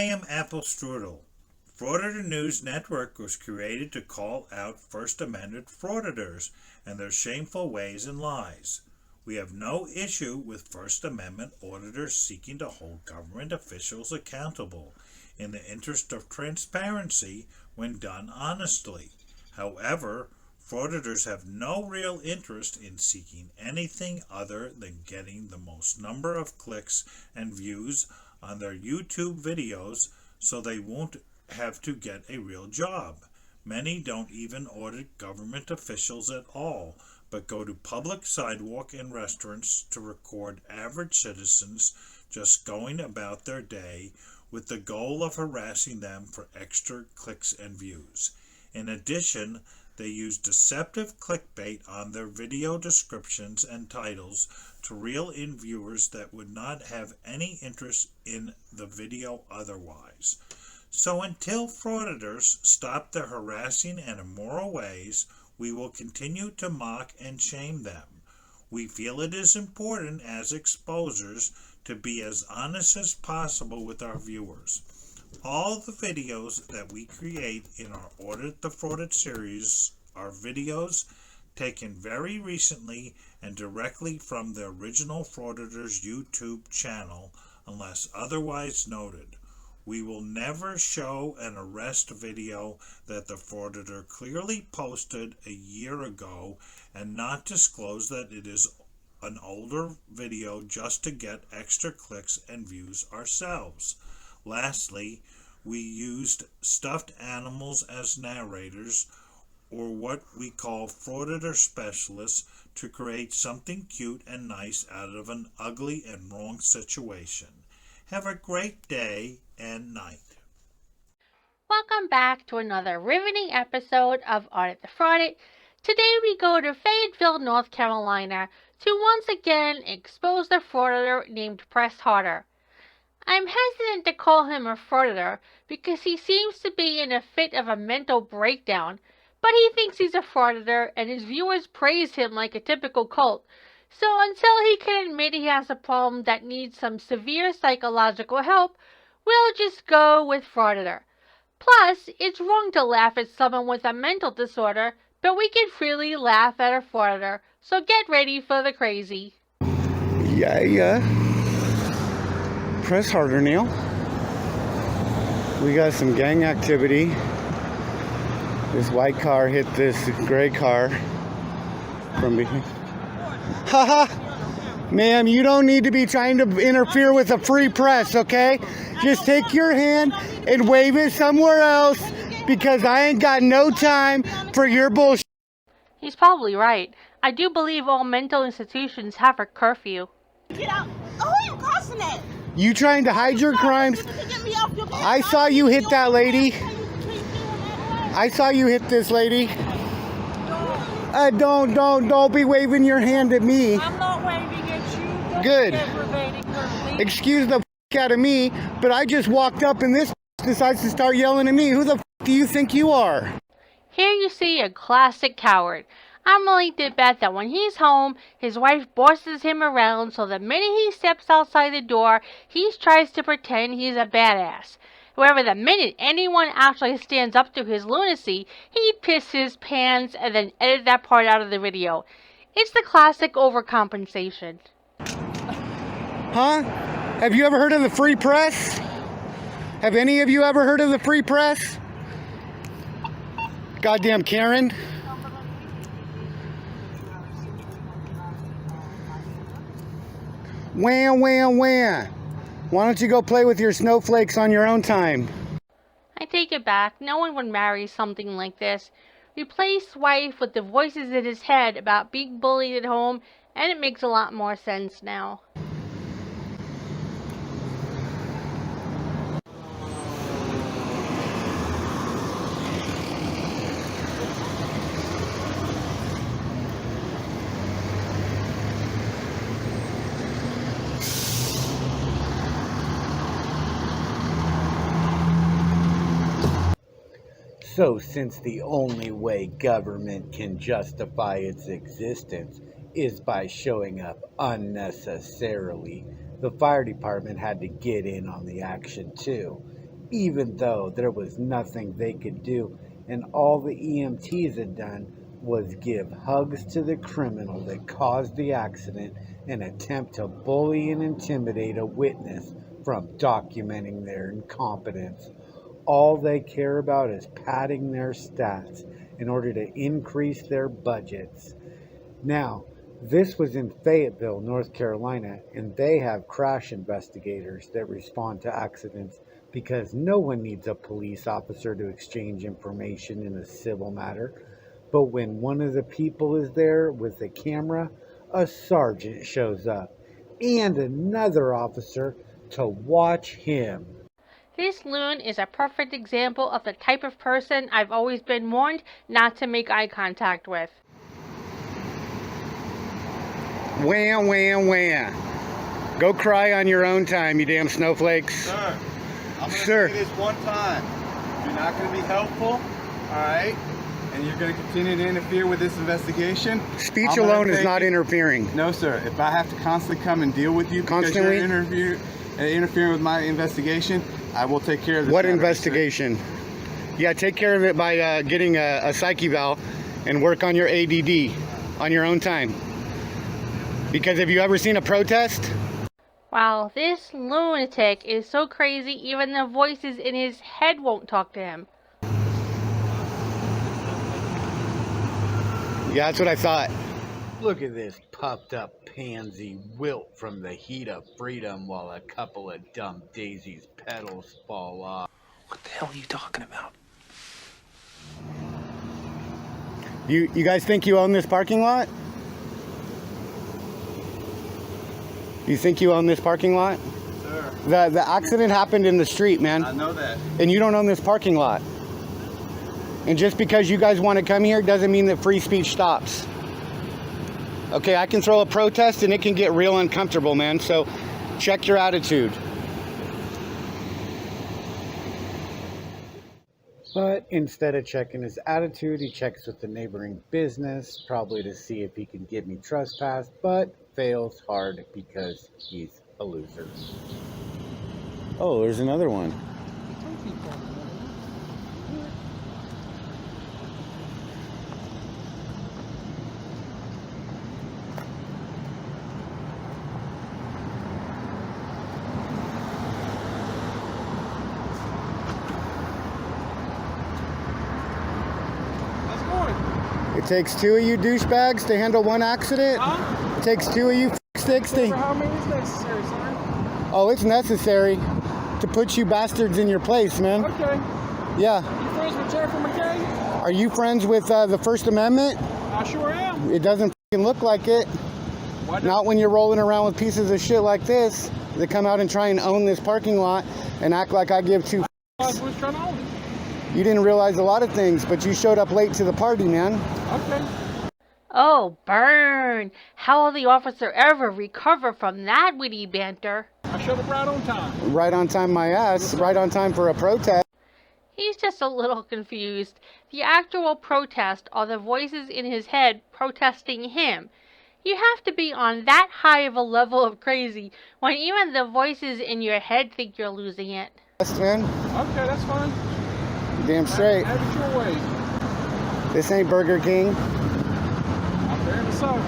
I am Apple Strudel. Frauditor News Network was created to call out First Amendment frauditors and their shameful ways and lies. We have no issue with First Amendment auditors seeking to hold government officials accountable in the interest of transparency when done honestly. However, frauditors have no real interest in seeking anything other than getting the most number of clicks and views on their YouTube videos so they won't have to get a real job. Many don't even audit government officials at all, but go to public sidewalk and restaurants to record average citizens just going about their day with the goal of harassing them for extra clicks and views. In addition, they use deceptive clickbait on their video descriptions and titles to reel in viewers that would not have any interest in the video otherwise. So until frauditors stop their harassing and immoral ways, we will continue to mock and shame them. We feel it is important as exposers to be as honest as possible with our viewers. All the videos that we create in our Audit the Fraudit series are videos taken very recently and directly from the original Frauditor's YouTube channel, unless otherwise noted. We will never show an arrest video that the frauditor clearly posted a year ago and not disclose that it is an older video just to get extra clicks and views ourselves. Lastly, we used stuffed animals as narrators, or what we call frauditor specialists, to create something cute and nice out of an ugly and wrong situation. Have a great day and night. Welcome back to another riveting episode of Audit the Fraudit. Today we go to Fayetteville, North Carolina to once again expose the frauditor named Press Harder. I'm hesitant to call him a frauditor because he seems to be in a fit of a mental breakdown, but he thinks he's a frauditor and his viewers praise him like a typical cult. So until he can admit he has a problem that needs some severe psychological help, we'll just go with frauditor. Plus, it's wrong to laugh at someone with a mental disorder, but we can freely laugh at a frauditor, so get ready for the crazy. Yeah. Press harder, Neil. We got some gang activity. This white car hit this gray car from behind. Haha! Ma'am, you don't need to be trying to interfere with the free press, okay? Just take your hand and wave it somewhere else because I ain't got no time for your bullshit. He's probably right. I do believe all mental institutions have a curfew. Get out. Oh, who are you cussing at? You trying to hide your crimes? I saw you hit that lady. I saw you hit this lady. Don't be waving your hand at me. I'm not waving at you. Don't Good. be aggravating her. Excuse the out of me, but I just walked up and this decides to start yelling at me. Who the do you think you are? Here you see a classic coward. I'm willing to bet that when he's home, his wife bosses him around so the minute he steps outside the door, he tries to pretend he's a badass. However, the minute anyone actually stands up to his lunacy, he'd piss his pants and then edit that part out of the video. It's the classic overcompensation. Huh? Have you ever heard of the free press? Have any of you ever heard of the free press? Goddamn Karen. Wham, wham, wham. Why don't you go play with your snowflakes on your own time? I take it back. No one would marry something like this. Replace wife with the voices in his head about being bullied at home, and it makes a lot more sense now. So since the only way government can justify its existence is by showing up unnecessarily, the fire department had to get in on the action too. even though there was nothing they could do, and all the EMTs had done was give hugs to the criminal that caused the accident and attempt to bully and intimidate a witness from documenting their incompetence. All they care about is padding their stats in order to increase their budgets. Now, this was in Fayetteville, North Carolina, and they have crash investigators that respond to accidents because no one needs a police officer to exchange information in a civil matter. But when one of the people is there with a camera, a sergeant shows up and another officer to watch him. This loon is a perfect example of the type of person I've always been warned not to make eye contact with. Wham, wham, wham. Go cry on your own time, you damn snowflakes. Sir, I'm going to Sir. say this one time. You're not going to be helpful, alright? And you're going to continue to interfere with this investigation. Speech I'm gonna alone is take not it- interfering. No, sir. If I have to constantly come and deal with you because you're interfering with my investigation, I will take care of this. What matter, investigation? Yeah, take care of it by getting a psyche valve and work on your ADD on your own time. Because have you ever seen a protest? Wow, this lunatic is so crazy even the voices in his head won't talk to him. Yeah, that's what I thought. Look at this puffed up pansy wilt from the heat of freedom while a couple of dumb daisies petals fall off. What the hell are you talking about? You guys think you own this parking lot? You think you own this parking lot? Sir, The accident happened in the street, man. I know that. And you don't own this parking lot. And just because you guys want to come here doesn't mean that free speech stops. Okay, I can throw a protest and it can get real uncomfortable, man. So check your attitude. But instead of checking his attitude, he checks with the neighboring business, probably to see if he can get me trespassed, but fails hard because he's a loser. Oh, there's another one. It takes two of you douchebags to handle one accident? Huh? It takes two of you sticks For to... how many is necessary, sir? Oh, it's necessary to put you bastards in your place, man. Okay. Yeah. You friends with Jeffrey McKay? Are you friends with the First Amendment? I sure am. It doesn't fucking look like it. What? Not when you're rolling around with pieces of shit like this that come out and try and own this parking lot and act like I give two I was trying to own it. You didn't realize a lot of things, but you showed up late to the party, man. Okay. Oh, burn! How will the officer ever recover from that witty banter? I showed up right on time. Right on time, my ass. Right on time for a protest. He's just a little confused. The actual protest are the voices in his head protesting him. You have to be on that high of a level of crazy when even the voices in your head think you're losing it. Yes, man. Okay, that's fine. Damn straight. Have it your way. This ain't Burger King. I'm there in the sun.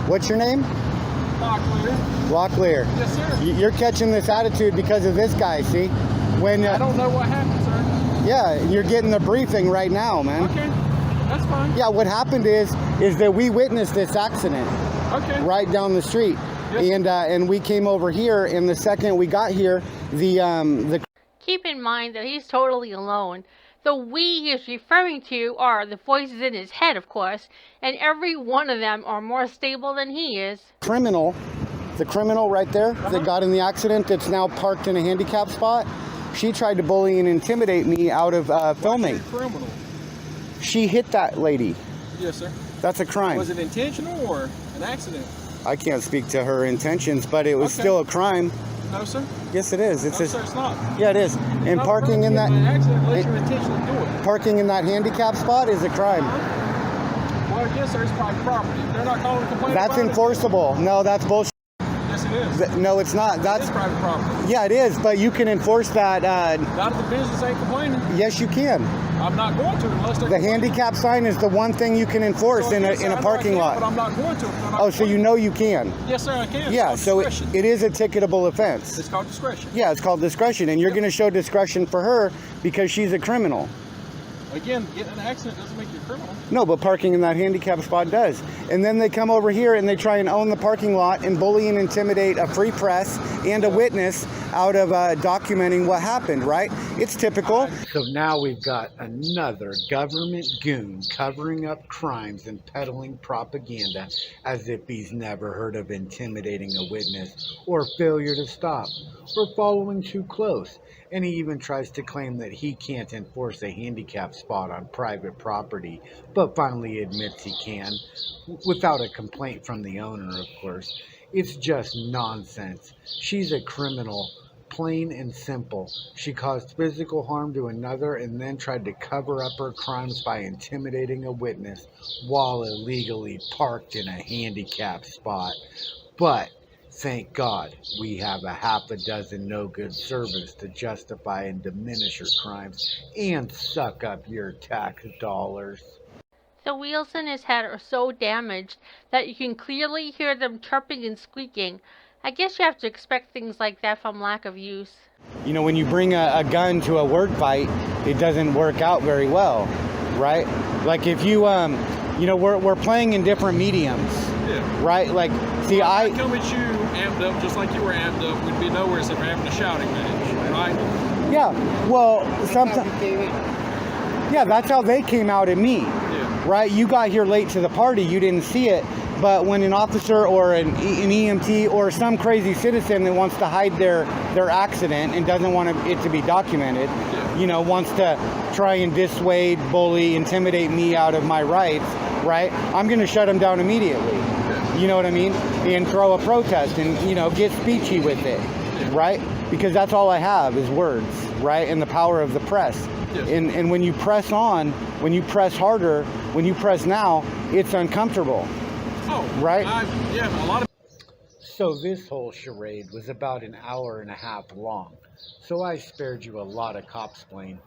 What's your name? Locklear. Locklear. Yes, sir. You're catching this attitude because of this guy, see? When I don't know what happened, sir. yeah, you're getting the briefing right now, man. Okay, that's fine. Yeah, what happened is that we witnessed this accident Okay. right down the street. Yes. And we came over here, and the second we got here, the Keep in mind that he's totally alone. The we he is referring to are the voices in his head, of course, and every one of them are more stable than he is. criminal right there that got in the accident that's now parked in a handicap spot, she tried to bully and intimidate me out of filming. Criminal. She hit that lady. Yes, sir. That's a crime. Was it intentional or an accident? I can't speak to her intentions, but it was Okay. still a crime. No, sir. Yes, it is. It's No, a, sir, it's not. yeah, it is. And No, parking no, in that an accident unless you intentionally do it. parking in that handicap spot is a crime. Well, yes, sir. It's private property. They're not calling to complain That's about enforceable. No, that's bullshit. it. Yes, it is. No, it's not. It's That's private property. yeah, it is. But you can enforce that. Not if the business ain't complaining. Yes, you can. I'm not going to unless they're The complaining. handicap sign is the one thing you can enforce So in yes, sir, a I know I parking can, lot. But I'm not going to. if they're not Oh, so you complaining. know you can. Yes, sir, I can. Yeah, It's so called discretion. it is a ticketable offense. It's called discretion. Yeah, it's called discretion, and you're going to show discretion for her because she's a criminal. Again, getting in an accident doesn't make you a criminal. No, but parking in that handicap spot does. And then they come over here and they try and own the parking lot and bully and intimidate a free press and a witness out of documenting what happened, right? It's typical. So now we've got another government goon covering up crimes and peddling propaganda as if he's never heard of intimidating a witness or failure to stop or following too close. And he even tries to claim that he can't enforce a handicap spot on private property, but finally admits he can, without a complaint from the owner, of course. It's just nonsense. She's a criminal, plain and simple. She caused physical harm to another and then tried to cover up her crimes by intimidating a witness while illegally parked in a handicap spot. But thank God we have a half a dozen no-good servants to justify and diminish her crimes and suck up your tax dollars. The wheels in his head are so damaged that you can clearly hear them chirping and squeaking. I guess you have to expect things like that from lack of use. You know, when you bring a gun to a word fight, it doesn't work out very well, right? Like if you, you know, we're playing in different mediums, Yeah. right? Like, see, I come at you amped up just like you were amped up. We'd be nowhere except for having a shouting match, right? yeah, well, sometimes, yeah, that's how they came out at me. Yeah. Right, you got here late to the party, you didn't see it, but when an officer or an EMT or some crazy citizen that wants to hide their accident and doesn't want it to be documented, you know, wants to try and dissuade, bully, intimidate me out of my rights, right, I'm going to shut them down immediately, you know what I mean, and throw a protest and, you know, get speechy with it, right, because that's all I have is words, right, and the power of the press. And when you press on, when you press harder, when you press now, it's uncomfortable. Oh, right? Yeah, a lot of. So this whole charade was about an hour and a half long, so I spared you a lot of cop-splain.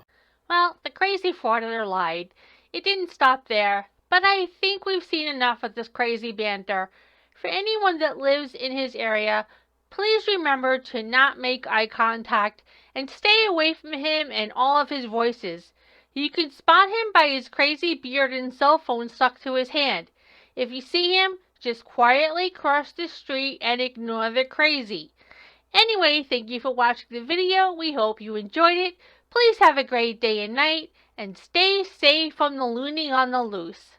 Well, the crazy frauditor lied. It didn't stop there, but I think we've seen enough of this crazy banter. For anyone that lives in his area, please remember to not make eye contact and stay away from him and all of his voices. You can spot him by his crazy beard and cell phone stuck to his hand. If you see him, just quietly cross the street and ignore the crazy. Anyway, thank you for watching the video. We hope you enjoyed it. Please have a great day and night, and stay safe from the loony on the loose.